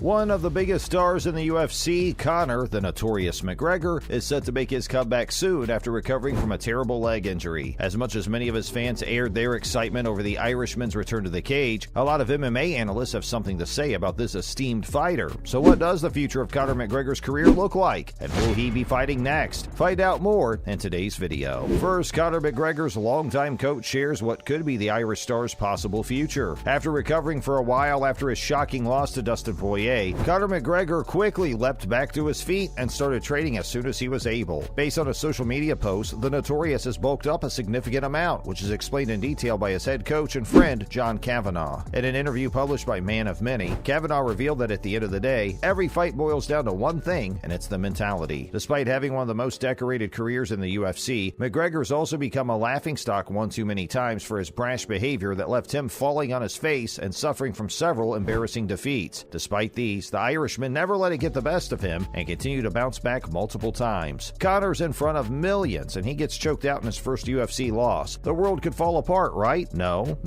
One of the biggest stars in the UFC, Conor, the Notorious McGregor, is set to make his comeback soon after recovering from a terrible leg injury. As much as many of his fans aired their excitement over the Irishman's return to the cage, a lot of MMA analysts have something to say about this esteemed fighter. So what does the future of Conor McGregor's career look like? And will he be fighting next? Find out more in today's video. First, Conor McGregor's longtime coach shares what could be the Irish star's possible future. After recovering for a while after his shocking loss to Dustin Poirier, Conor McGregor quickly leapt back to his feet and started training as soon as he was able. Based on a social media post, the Notorious has bulked up a significant amount, which is explained in detail by his head coach and friend, John Kavanagh. In an interview published by Man of Many, Kavanagh revealed that at the end of the day, every fight boils down to one thing, and it's the mentality. Despite having one of the most decorated careers in the UFC, McGregor's also become a laughingstock one too many times for his brash behavior that left him falling on his face and suffering from several embarrassing defeats. Despite these, the Irishman never let it get the best of him and continued to bounce back multiple times. Conor's in front of millions and he gets choked out in his first UFC loss. The world could fall apart, right? No,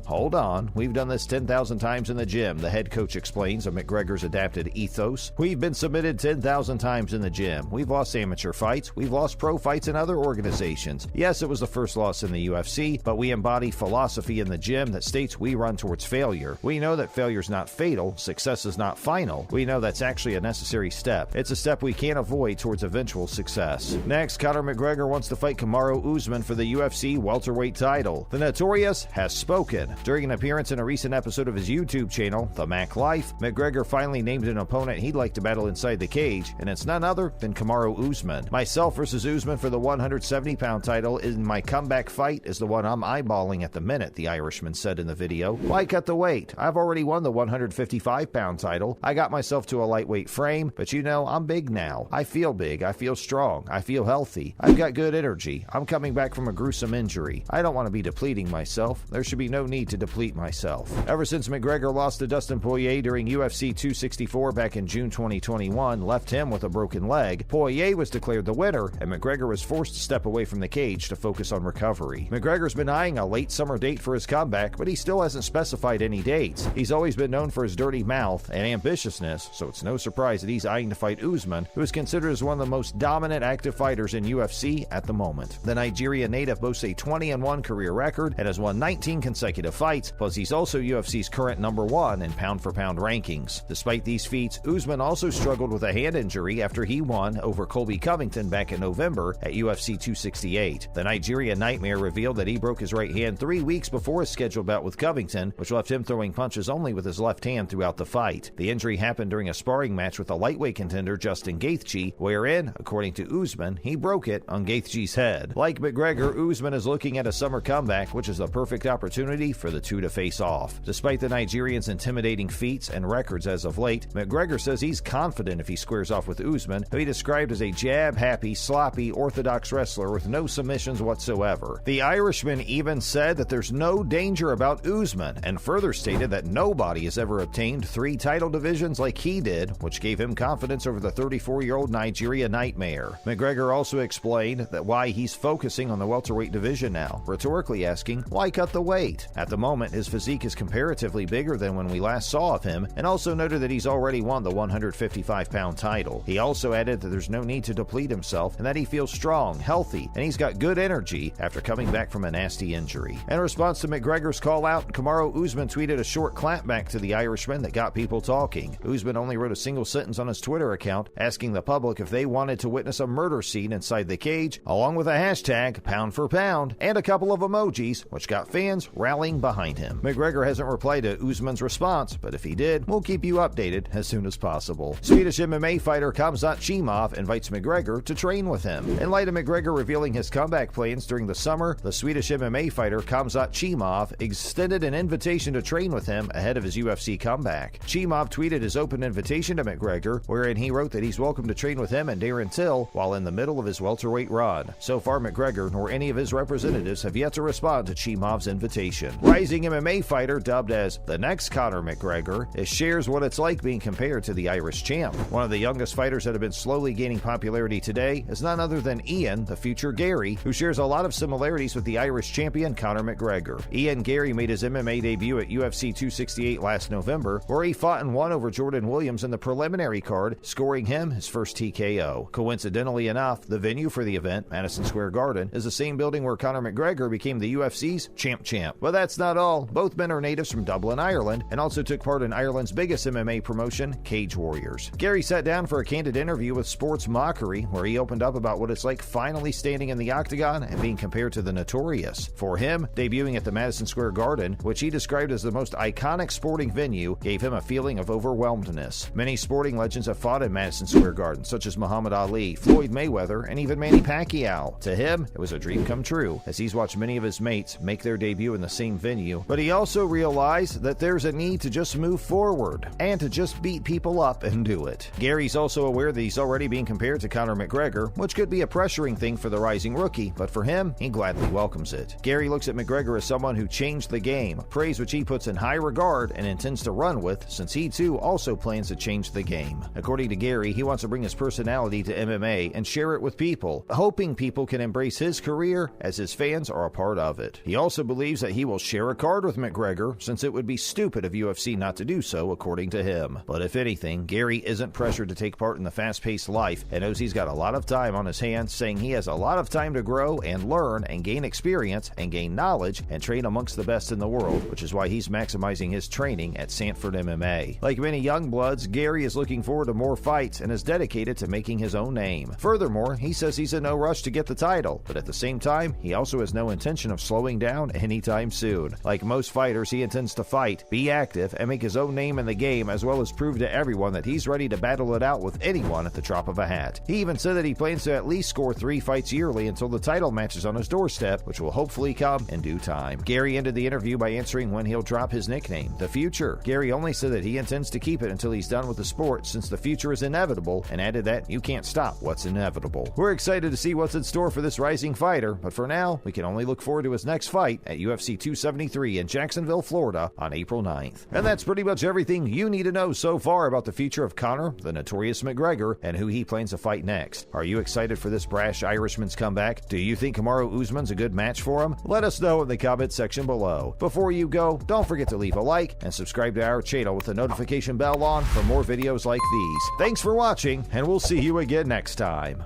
hold on. We've done this 10,000 times in the gym, the head coach explains of McGregor's adapted ethos. We've been submitted 10,000 times in the gym. We've lost amateur fights. We've lost pro fights in other organizations. Yes, it was the first loss in the UFC, but we embody philosophy in the gym that states we run towards failure. We know that failure is not fatal, success is not final. We know that's actually a necessary step. It's a step we can't avoid towards eventual success. Next, Conor McGregor wants to fight Kamaru Usman for the UFC welterweight title. The Notorious has spoken. During an appearance in a recent episode of his YouTube channel, The Mac Life, McGregor finally named an opponent he'd like to battle inside the cage, and it's none other than Kamaru Usman. Myself versus Usman for the 170-pound title in my comeback fight is the one I'm eyeballing at the minute, the Irishman said in the video. Why cut the weight? I've already won the 155-pound title. I got myself to a lightweight frame, but you know, I'm big now. I feel big. I feel strong. I feel healthy. I've got good energy. I'm coming back from a gruesome injury. I don't want to be depleting myself. There should be no need to deplete myself. Ever since McGregor lost to Dustin Poirier during UFC 264 back in June 2021, left him with a broken leg, Poirier was declared the winner, and McGregor was forced to step away from the cage to focus on recovery. McGregor's been eyeing a late summer date for his comeback, but he still hasn't specified any dates. He's always been known for his dirty mouth and ambitiousness, so it's no surprise that he's eyeing to fight Usman, who is considered as one of the most dominant active fighters in UFC at the moment. The Nigerian native boasts a 20-1 career record and has won 19 consecutive fights, plus he's also UFC's current #1 in pound-for-pound rankings. Despite these feats, Usman also struggled with a hand injury after he won over Colby Covington back in November at UFC 268. The Nigerian Nightmare revealed that he broke his right hand 3 weeks before his scheduled bout with Covington, which left him throwing punches only with his left hand throughout the fight. The injury happened during a sparring match with a lightweight contender Justin Gaethje, wherein, according to Usman, he broke it on Gaethje's head. Like McGregor, Usman is looking at a summer comeback, which is the perfect opportunity for the two to face off. Despite the Nigerian's intimidating feats and records as of late, McGregor says he's confident if he squares off with Usman, who he described as a jab-happy, sloppy, orthodox wrestler with no submissions whatsoever. The Irishman even said that there's no danger about Usman, and further stated that nobody has ever obtained 3 title divisions like he did, which gave him confidence over the 34-year-old Nigeria Nightmare. McGregor also explained that why he's focusing on the welterweight division now, rhetorically asking, why cut the weight? At the moment, his physique is comparatively bigger than when we last saw of him, and also noted that he's already won the 155-pound title. He also added that there's no need to deplete himself, and that he feels strong, healthy, and he's got good energy after coming back from a nasty injury. In response to McGregor's call-out, Kamaru Usman tweeted a short clapback to the Irishman that got people talking. Usman only wrote a single sentence on his Twitter account, asking the public if they wanted to witness a murder scene inside the cage, along with a hashtag, pound for pound, and a couple of emojis, which got fans rallying behind him. McGregor hasn't replied to Usman's response, but if he did, we'll keep you updated as soon as possible. Swedish MMA fighter Khamzat Chimaev invites McGregor to train with him. In light of McGregor revealing his comeback plans during the summer, the Swedish MMA fighter Khamzat Chimaev extended an invitation to train with him ahead of his UFC comeback. Chimaev tweeted his open invitation to McGregor, wherein he wrote that he's welcome to train with him and Darren Till while in the middle of his welterweight run. So far, McGregor nor any of his representatives have yet to respond to Chimaev's invitation. Rising MMA fighter dubbed as the next Conor McGregor shares what it's like being compared to the Irish champ. One of the youngest fighters that have been slowly gaining popularity today is none other than Ian, the future Gary, who shares a lot of similarities with the Irish champion Conor McGregor. Ian Gary made his MMA debut at UFC 268 last November, where he fought and won over Jordan Williams in the preliminary card, scoring him his first TKO. Coincidentally enough, the venue for the event, Madison Square Garden, is the same building where Conor McGregor became the UFC's champ. But that's not all. Both men are natives from Dublin, Ireland, and also took part in Ireland's biggest MMA promotion, Cage Warriors. Gary sat down for a candid interview with Sports Mockery, where he opened up about what it's like finally standing in the octagon and being compared to the Notorious. For him, debuting at the Madison Square Garden, which he described as the most iconic sporting venue, gave him a feeling of overwhelmedness. Many sporting legends have fought in Madison Square Garden, such as Muhammad Ali, Floyd Mayweather, and even Manny Pacquiao. To him, it was a dream come true, as he's watched many of his mates make their debut in the same venue, but he also realized that there's a need to just move forward, and to just beat people up and do it. Gary's also aware that he's already being compared to Conor McGregor, which could be a pressuring thing for the rising rookie, but for him, he gladly welcomes it. Gary looks at McGregor as someone who changed the game, praise which he puts in high regard and intends to run with, since he too also plans to change the game. According to Gary, he wants to bring his personality to MMA and share it with people, hoping people can embrace his career as his fans are a part of it. He also believes that he will share a card with McGregor, since it would be stupid of UFC not to do so, according to him. But if anything, Gary isn't pressured to take part in the fast-paced life and knows he's got a lot of time on his hands, saying he has a lot of time to grow and learn and gain experience and gain knowledge and train amongst the best in the world, which is why he's maximizing his training at Sanford MMA. Like many young bloods, Gary is looking forward to more fights and is dedicated to making his own name. Furthermore, he says he's in no rush to get the title, but at the same time, he also has no intention of slowing down anytime soon. Like most fighters, he intends to fight, be active, and make his own name in the game, as well as prove to everyone that he's ready to battle it out with anyone at the drop of a hat. He even said that he plans to at least score 3 fights yearly until the title match is on his doorstep, which will hopefully come in due time. Gary ended the interview by answering when he'll drop his nickname, The Future. Gary only said that he intends to keep it until he's done with the sport, since the future is inevitable, and added that you can't stop what's inevitable. We're excited to see what's in store for this rising fighter, but for now, we can only look forward to his next fight at UFC 273 in Jacksonville, Florida on April 9th. And that's pretty much everything you need to know so far about the future of Conor, the Notorious McGregor, and who he plans to fight next. Are you excited for this brash Irishman's comeback? Do you think Kamaru Usman's a good match for him? Let us know in the comment section below. Before you go, don't forget to leave a like and subscribe to our channel with the notification bell on for more videos like these. Thanks for watching, and we'll see you again next time.